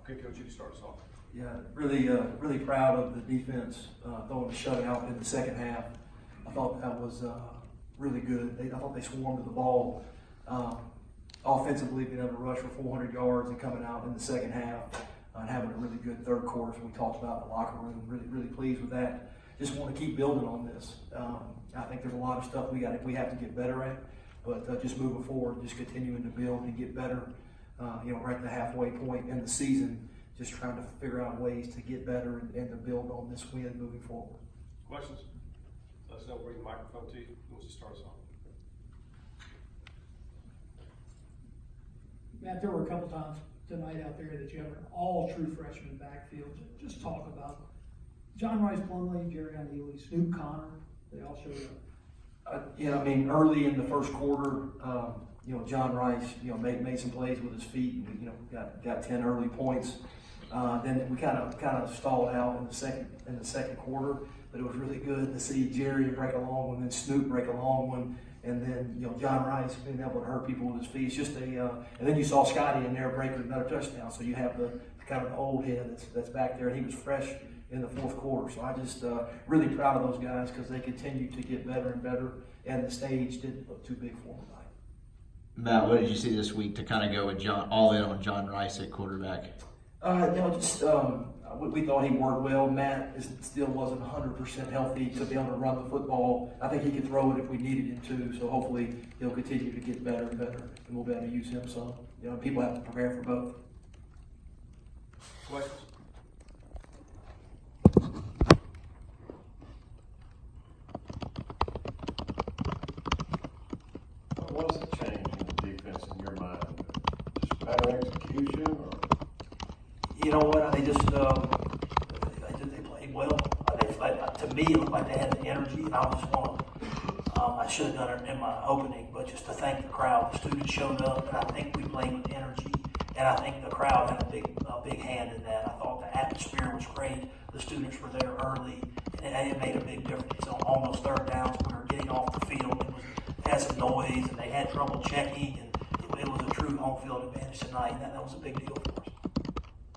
Okay, Coach, you can start us off. Yeah, really proud of the defense throwing a shutout in the second half. I thought that was really good. I thought they swarmed to the ball. Offensively, being able to rush for 400 yards and coming out in the second half and having a really good third quarter. So we talked about in the locker room. Really pleased with that. Just want to keep building on this. I think there's a lot of stuff we have to get better at, but just moving forward, just continuing to build and get better. Right at the halfway point in the season, just trying to figure out ways to get better and to build on this win moving forward. Questions? Let us know. Bring the microphone to you. Who wants to start us off? Matt, there were a couple times tonight out there that you have an all-true freshman backfield. Just talk about John Rice Plumlee, Jerry Healy, Snoop Connor. They all showed up. Early in the first quarter, John Rice, made some plays with his feet and, got 10 early points. Then we kind of stalled out in the second quarter, but it was really good to see Jerry break a long one, and then Snoop break a long one, and then John Rice being able to hurt people with his feet. It's just and then you saw Scotty in there break another touchdown. So you have the kind of the old head that's back there, and he was fresh in the fourth quarter. So I just really proud of those guys because they continue to get better and better, and the stage didn't look too big for them tonight. Matt, what did you see this week to kind of go with all in on John Rice at quarterback? We thought he worked well. Matt still wasn't 100% healthy to be able to run the football. I think he could throw it if we needed him to. So hopefully he'll continue to get better and better, and we'll be able to use him. So people have to prepare for both. Questions? What was the change in the defense in your mind? Just better execution, or? You know what? They played well. To me, it looked like they had the energy, and I just want to. I should have done it in my opening, but just to thank the crowd. The students showed up, and I think we played with energy, and I think the crowd had a big hand in that. I thought the atmosphere was great. The students were there early, and it made a big difference. On those third downs, we were getting off the field. It had some noise, and they had trouble checking, and it was a true home field advantage tonight, and that was a big deal for us.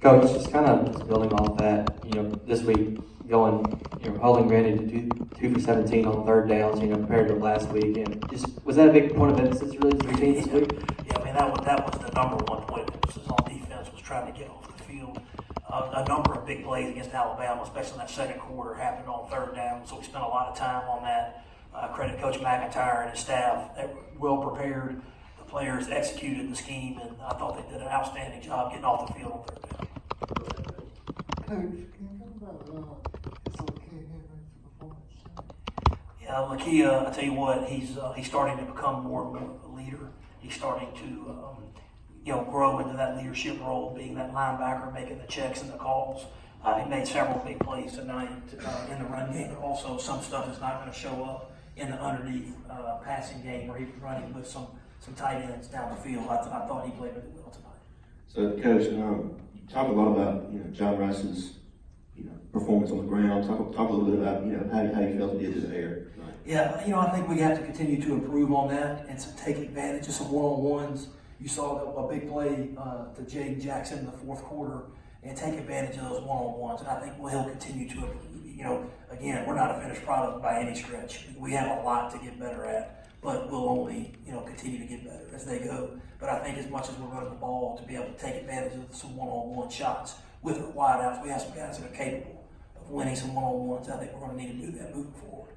Coach, just building off that, this week holding Vandy to 2 for 17 on third downs, compared to last week, and was that a big point of emphasis really to the team this week? Yeah, that was the number one point of emphasis on defense, was trying to get off the field. A number of big plays against Alabama, especially in that second quarter, happened on third down, so we spent a lot of time on that. Credit Coach McIntyre and his staff. They were well prepared. The players executed the scheme, and I thought they did an outstanding job getting off the field on third down. Coach, can you talk about Lakia Henry's performance? Yeah, Lakia, I tell you what, he's starting to become more and more a leader. He's starting to grow into that leadership role, being that linebacker, making the checks and the calls. He made several big plays tonight in the run game, but also some stuff is not going to show up in the underneath passing game where he was running with some tight ends down the field. I thought he played really well tonight. So, Coach, you talk a lot about John Rice's performance on the ground. Talk a little bit about how you felt he did in the air. Yeah, I think we have to continue to improve on that and to take advantage of some one-on-ones. You saw a big play to Jaden Jackson in the fourth quarter, and take advantage of those one-on-ones. And I think he'll continue to improve. Again, we're not a finished product by any stretch. We have a lot to get better at, but we'll only continue to get better as they go. But I think as much as we're running the ball, to be able to take advantage of some one-on-one shots with our wideouts, we have some guys that are capable of winning some one-on-ones. I think we're going to need to do that moving forward.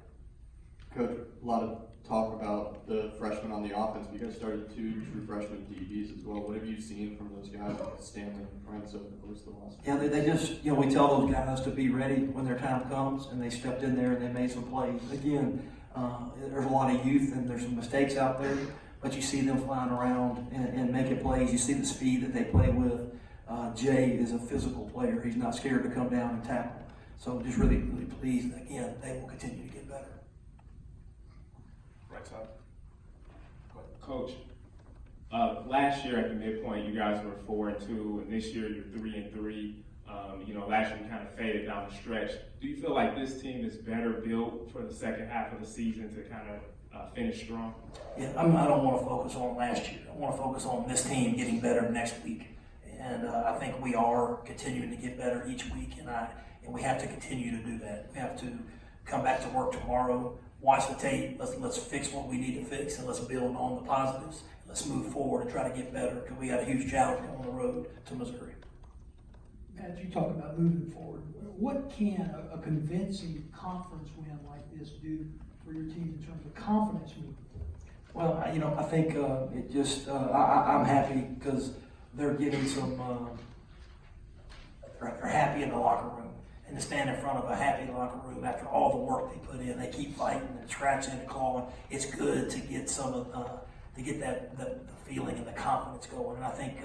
Coach, a lot of talk about the freshmen on the offense. You guys started 2 true freshman DBs as well. What have you seen from those guys, like Stanley and Prince, over the course of the last? Yeah, they just, we tell those guys to be ready when their time comes, and they stepped in there and they made some plays. Again, there's a lot of youth and there's some mistakes out there, but you see them flying around and making plays. You see the speed that they play with. Jay is a physical player. He's not scared to come down and tackle. So just really pleased. Again, they will continue to get better. Right side. Go ahead. Coach, last year at the midpoint, you guys were 4-2, and this year you're 3-3. Last year you kind of faded down the stretch. Do you feel like this team is better built for the second half of the season to kind of finish strong? Yeah, I don't want to focus on last year. I want to focus on this team getting better next week. And I think we are continuing to get better each week, and we have to continue to do that. We have to come back to work tomorrow, watch the tape, let's fix what we need to fix, and let's build on the positives. Let's move forward and try to get better, because we got a huge challenge on the road to Missouri. As you talk about moving forward, what can a convincing conference win like this do for your team in terms of confidence moving forward? Well, I think it just, I'm happy because they're getting some, they're happy in the locker room. And to stand in front of a happy locker room after all the work they put in, they keep fighting and scratching and clawing. It's good to get some of, to get the feeling and the confidence going. And I think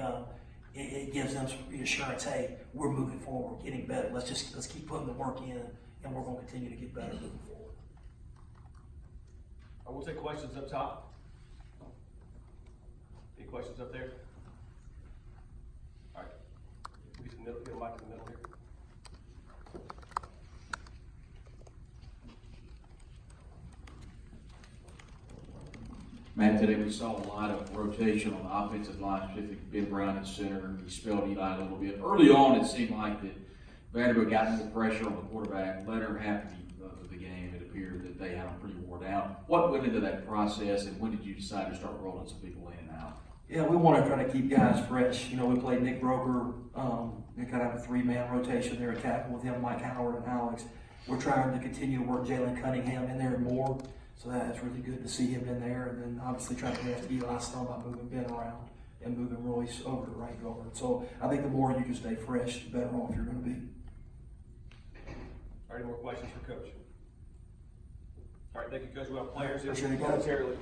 it gives them some reassurance. Hey, we're moving forward, we're getting better. Let's keep putting the work in, and we're going to continue to get better moving forward. I will take questions up top. Any questions up there? All right. Get the middle, get a mic in the middle here. Matt, today we saw a lot of rotation on the offensive line, specifically Ben Brown in center. He spelled Eli a little bit. Early on, it seemed like that Vanderbilt got more pressure on the quarterback. Later half of the game, it appeared that they had him pretty wore down. What went into that process, and when did you decide to start rolling some people in and out? Yeah, we want to try to keep guys fresh. We played Nick Broker. We kind of have a three-man rotation there at tackle with him, Mike Howard, and Alex. We're trying to continue to work Jalen Cunningham in there more. So that's really good to see him in there. And then obviously trying to rest Eli some by moving Ben around and moving Royce over to right guard. So I think the more you can stay fresh, the better off you're going to be. All right, any more questions for Coach? All right, thank you, Coach. We have players here Appreciate it, guys. momentarily.